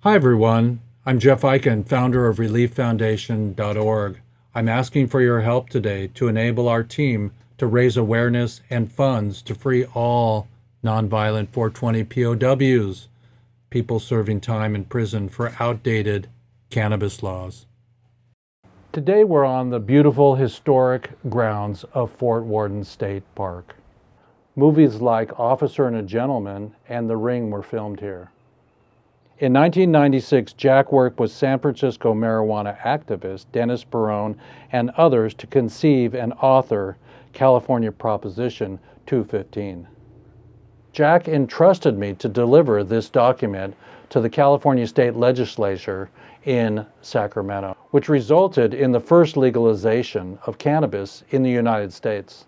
Hi, everyone. I'm Jeff Eichen, founder of ReLeafFoundation.org. I'm asking for your help today to enable our team to raise awareness and funds to free all nonviolent 420 POWs, people serving time in prison for outdated cannabis laws. Today we're on the beautiful historic grounds of Fort Worden State Park. Movies like Officer and a Gentleman and The Ring were filmed here. In 1996, Jack worked with San Francisco marijuana activist Dennis Barone and others to conceive and author California Proposition 215. Jack entrusted me to deliver this document to the California State Legislature in Sacramento, which resulted in the first legalization of cannabis in the United States.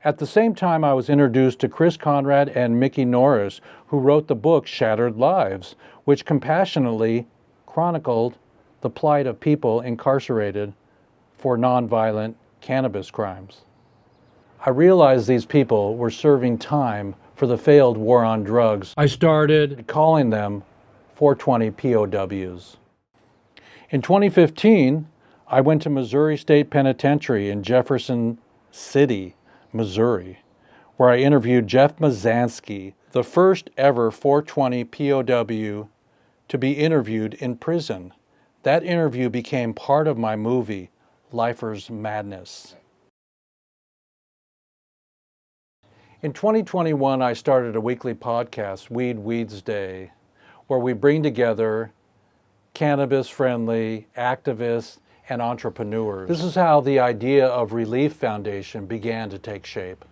At the same time, I was introduced to Chris Conrad and Mickey Norris, who wrote the book Shattered Lives, which compassionately chronicled the plight of people incarcerated for nonviolent cannabis crimes. I realized these people were serving time for the failed war on drugs. I started calling them 420 POWs. In 2015, I went to Missouri State Penitentiary in Jefferson City, Missouri, where I interviewed Jeff Mazansky, the first ever 420 POW to be interviewed in prison. That interview became part of my movie, Lifer's Madness. In 2021, I started a weekly podcast, Weeds Day, where we bring together cannabis-friendly activists and entrepreneurs. This is how the idea of ReLeaf Foundation began to take shape.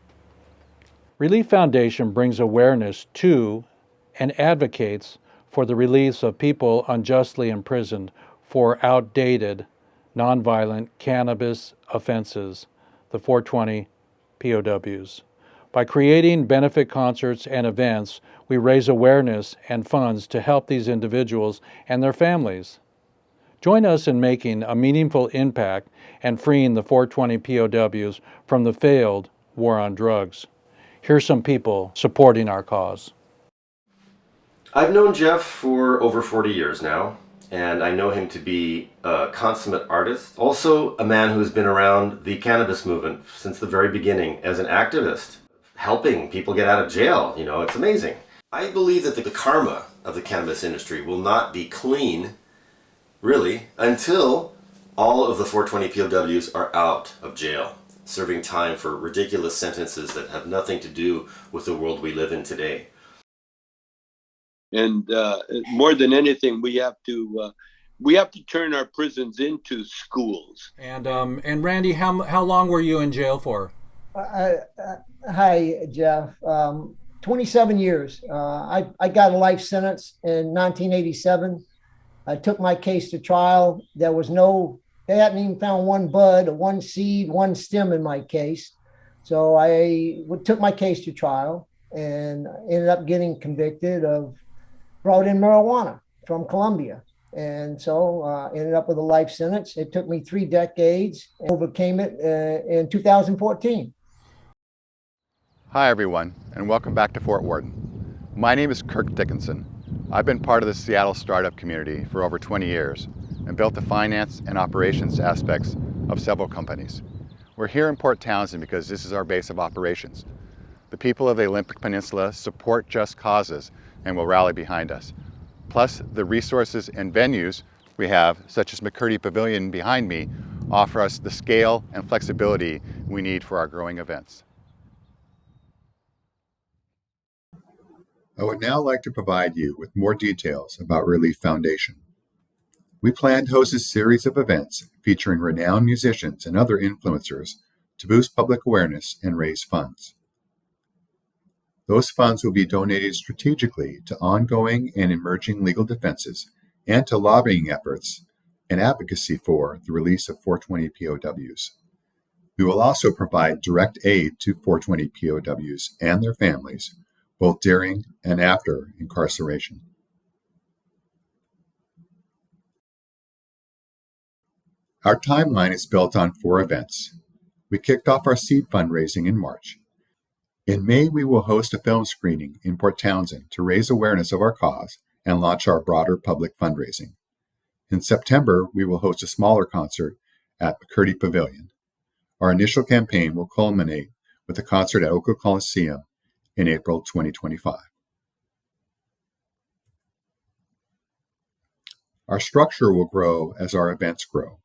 ReLeaf Foundation brings awareness to and advocates for the release of people unjustly imprisoned for outdated, nonviolent cannabis offenses, the 420 POWs. By creating benefit concerts and events, we raise awareness and funds to help these individuals and their families. Join us in making a meaningful impact and freeing the 420 POWs from the failed war on drugs. Here's some people supporting our cause. I've known Jeff for over 40 years now, and I know him to be a consummate artist, also a man who's been around the cannabis movement since the very beginning as an activist, helping people get out of jail. It's amazing. I believe that the karma of the cannabis industry will not be clean, really, until all of the 420 POWs are out of jail, serving time for ridiculous sentences that have nothing to do with the world we live in today. And more than anything, we have to turn our prisons into schools. And Randy, how long were you in jail for? Hi, Jeff. 27 years. I got a life sentence in 1987. I took my case to trial. They hadn't even found one bud, one seed, one stem in my case. So I took my case to trial and ended up getting convicted of brought in marijuana from Colombia. And so ended up with a life sentence. It took me 3 decades and overcame it in 2014. Hi, everyone, and welcome back to Fort Worden. My name is Kirk Dickinson. I've been part of the Seattle startup community for over 20 years and built the finance and operations aspects of several companies. We're here in Port Townsend because this is our base of operations. The people of the Olympic Peninsula support just causes and will rally behind us. Plus, the resources and venues we have, such as McCurdy Pavilion behind me, offer us the scale and flexibility we need for our growing events. I would now like to provide you with more details about ReLeaf Foundation. We plan to host a series of events featuring renowned musicians and other influencers to boost public awareness and raise funds. Those funds will be donated strategically to ongoing and emerging legal defenses and to lobbying efforts and advocacy for the release of 420 POWs. We will also provide direct aid to 420 POWs and their families, both during and after incarceration. Our timeline is built on 4 events. We kicked off our seed fundraising in March. In May, we will host a film screening in Port Townsend to raise awareness of our cause and launch our broader public fundraising. In September, we will host a smaller concert at McCurdy Pavilion. Our initial campaign will culminate with a concert at Oakland Coliseum in April 2025. Our structure will grow as our events grow.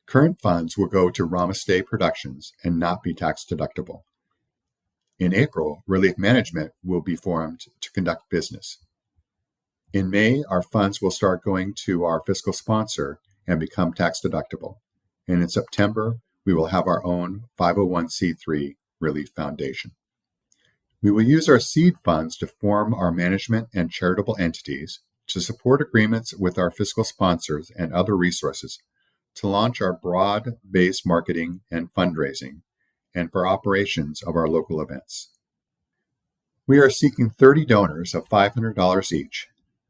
Current funds will go to Ramastay Productions and not be tax deductible. In April, ReLeaf Management will be formed to conduct business. In May, our funds will start going to our fiscal sponsor and become tax deductible. And in September, we will have our own 501c3 ReLeaf Foundation. We will use our seed funds to form our management and charitable entities, to support agreements with our fiscal sponsors and other resources, to launch our broad-based marketing and fundraising, and for operations of our local events. We are seeking 30 donors of $500 each.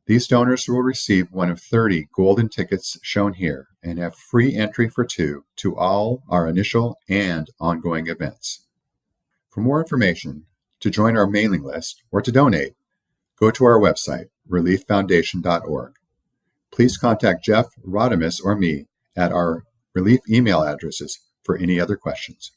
These donors will receive one of 30 golden tickets shown here and have free entry for 2 to all our initial and ongoing events. For more information, to join our mailing list, or to donate, go to our website, ReLeafFoundation.org. Please contact Jeff, Rodimus, or me at our ReLeaf email addresses for any other questions.